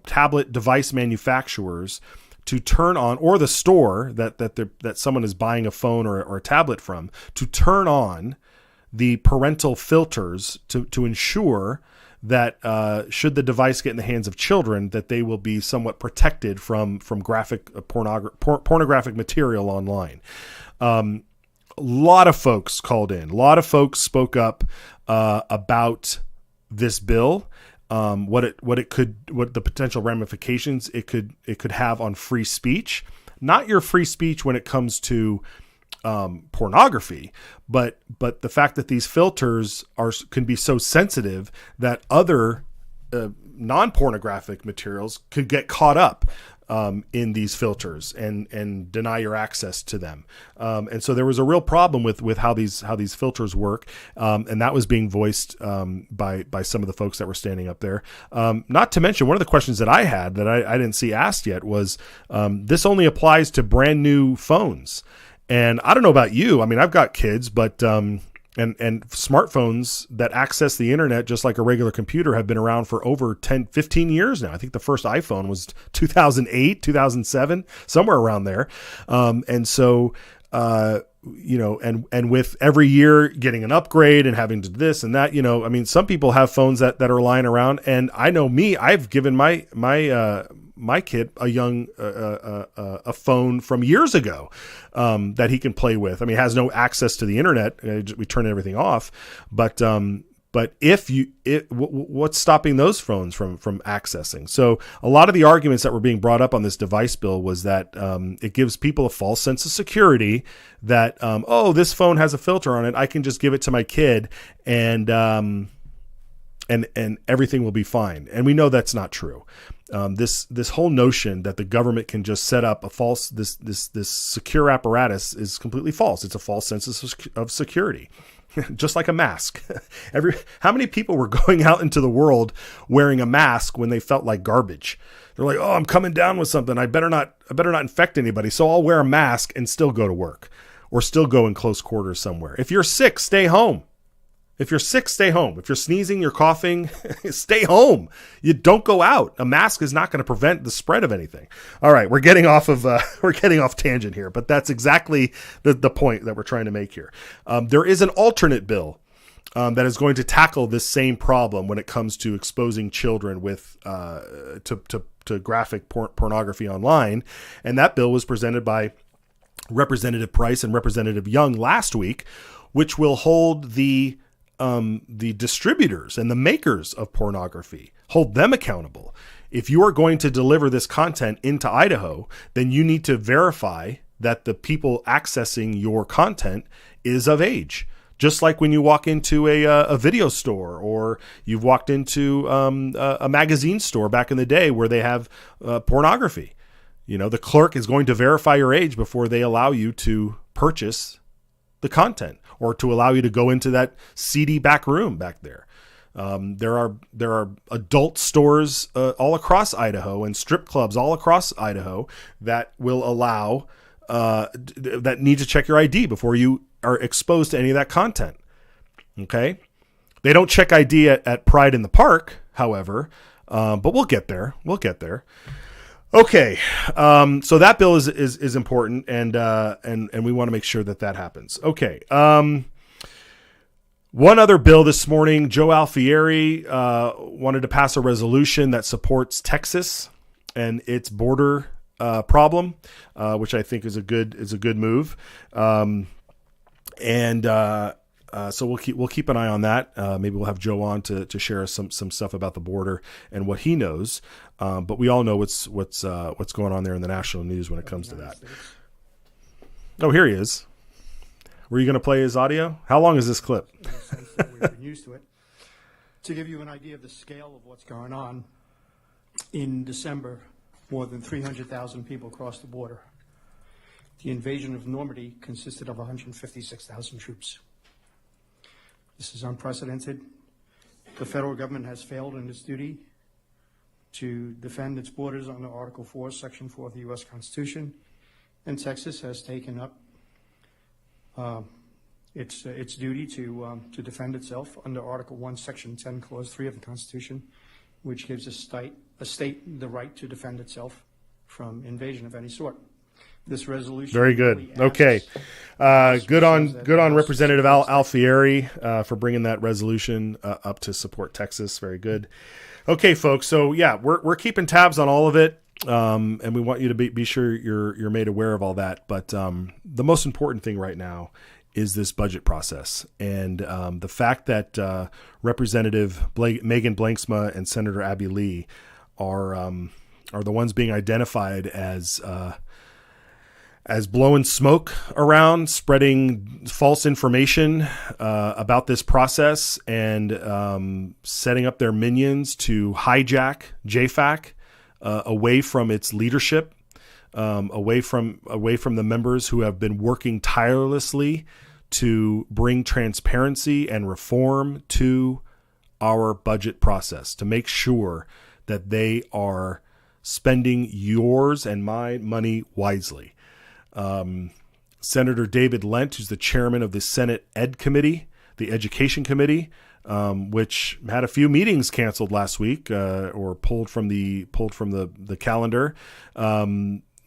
tablet device manufacturers to turn on, or the store that someone is buying a phone or a tablet from, to turn on the parental filters to ensure that should the device get in the hands of children, that they will be somewhat protected from graphic pornographic material online. A lot of folks called in. A lot of folks spoke up about this bill, what the potential ramifications it could have on free speech. Not your free speech when it comes to pornography, but the fact that these filters can be so sensitive that other non-pornographic materials could get caught up in these filters and deny your access to them. And so there was a real problem with how these filters work. And that was being voiced by some of the folks that were standing up there. Not to mention, one of the questions that I had that I didn't see asked yet was, this only applies to brand new phones. And I don't know about you. I mean, I've got kids, but and smartphones that access the internet just like a regular computer have been around for over 10, 15 years now. I think the first iPhone was 2008, 2007, somewhere around there. And so, and with every year getting an upgrade and having to this and that, I mean, some people have phones that are lying around, and I know me, I've given my kid a phone from years ago that he can play with. I mean, it has no access to the internet. We turn everything off, but what's stopping those phones from accessing? So a lot of the arguments that were being brought up on this device bill was that it gives people a false sense of security that, this phone has a filter on it, I can just give it to my kid and everything will be fine. And we know that's not true. This whole notion that the government can just set up a false, this secure apparatus is completely false. It's a false sense of security. Just like a mask. How many people were going out into the world wearing a mask when they felt like garbage? They're like, I'm coming down with something. I better not infect anybody. So I'll wear a mask and still go to work or still go in close quarters somewhere. If you're sick, stay home. If you're sick, stay home. If you're sneezing, you're coughing, stay home. You don't go out. A mask is not going to prevent the spread of anything. All right, we're getting off tangent here, but that's exactly the point that we're trying to make here. There is an alternate bill that is going to tackle this same problem when it comes to exposing children with to graphic pornography online, and that bill was presented by Representative Price and Representative Young last week, which will hold the distributors and the makers of pornography, hold them accountable. If you are going to deliver this content into Idaho, then you need to verify that the people accessing your content is of age. Just like when you walk into a video store, or you've walked into a magazine store back in the day where they have pornography. The clerk is going to verify your age before they allow you to purchase the content, or to allow you to go into that seedy back room back there. There are adult stores all across Idaho and strip clubs all across Idaho that will allow that need to check your ID before you are exposed to any of that content. Okay, they don't check ID at Pride in the Park, however, but we'll get there. Okay, so that bill is important, and we want to make sure that happens. Okay, one other bill this morning, Joe Alfieri wanted to pass a resolution that supports Texas and its border problem, which I think is a good move, so we'll keep an eye on that. Maybe we'll have Joe on to share us some stuff about the border and what he knows. But we all know what's going on there in the national news when it comes to that. Oh, here he is. Were you going to play his audio? How long is this clip? We've been used to it. To give you an idea of the scale of what's going on, in December, more than 300,000 people crossed the border. The invasion of Normandy consisted of 156,000 troops. This is unprecedented. The federal government has failed in its duty to defend its borders under Article 4, Section 4 of the U.S. Constitution, and Texas has taken up its duty to defend itself under Article 1, Section 10, Clause 3 of the Constitution, which gives a state the right to defend itself from invasion of any sort. This resolution. Very good. Okay. Good on Representative Alfieri for bringing that resolution up to support Texas. Very good. Okay, folks. So yeah, we're keeping tabs on all of it. And we want you to be sure you're made aware of all that. But the most important thing right now is this budget process, and the fact that Representative Megan Blanksma and Senator Abby Lee are the ones being identified as blowing smoke around, spreading false information about this process, and setting up their minions to hijack JFAC away from its leadership, away from the members who have been working tirelessly to bring transparency and reform to our budget process, to make sure that they are spending yours and my money wisely. Senator David Lent, who's the chairman of the Senate Ed Committee, the Education Committee, which had a few meetings canceled last week or pulled from the calendar,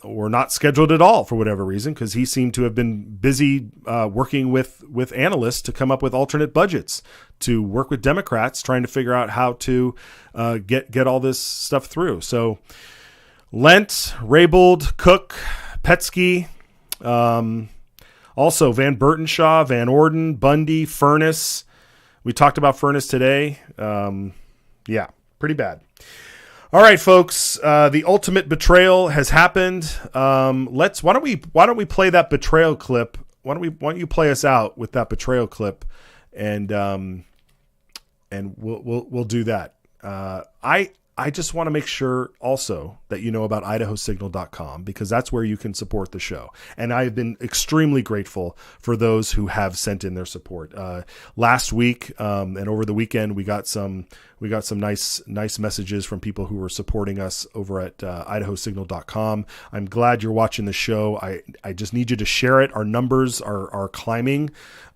or not scheduled at all for whatever reason, because he seemed to have been busy working with analysts to come up with alternate budgets to work with Democrats trying to figure out how to get all this stuff through. So Lent, Raybould, Cook, Petsky, also Van Burtenshaw, Van Orden, Bundy, Furness. We talked about Furness today. Yeah, pretty bad. All right, folks. The ultimate betrayal has happened. Why don't we play that betrayal clip? Why don't you play us out with that betrayal clip, and we'll do that. I just want to make sure also that you know about IdahoSignal.com, because that's where you can support the show. And I have been extremely grateful for those who have sent in their support. Last week and over the weekend, we got some nice messages from people who were supporting us over at IdahoSignal.com. I'm glad you're watching the show. I just need you to share it. Our numbers are climbing.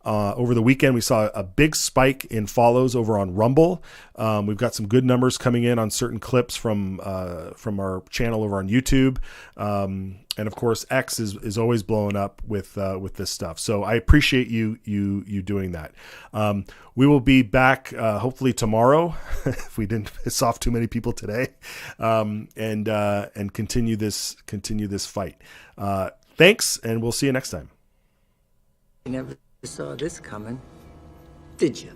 Over the weekend, we saw a big spike in follows over on Rumble. We've got some good numbers coming in on certain clips from our channel over on YouTube. And of course, X is always blowing up with this stuff. So I appreciate you doing that. We will be back hopefully tomorrow if we didn't piss off too many people today, and continue this fight. Thanks, and we'll see you next time. You never saw this coming, did you?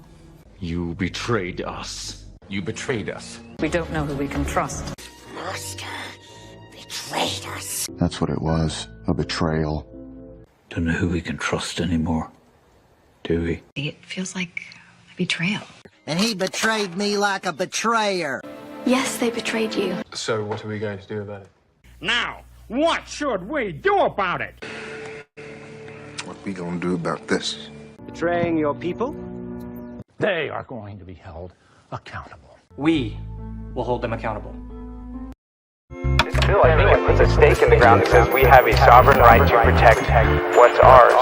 You betrayed us. You betrayed us. We don't know who we can trust. Master betrayed us. That's what it was, a betrayal. Don't know who we can trust anymore, do we? It feels like a betrayal. And he betrayed me like a betrayer. Yes, they betrayed you. So what are we going to do about it? Now, what should we do about it? What we gonna do about this? Betraying your people? They are going to be held accountable. We will hold them accountable. This bill, I think, it puts a stake in the ground that says we have a sovereign right to protect what's ours.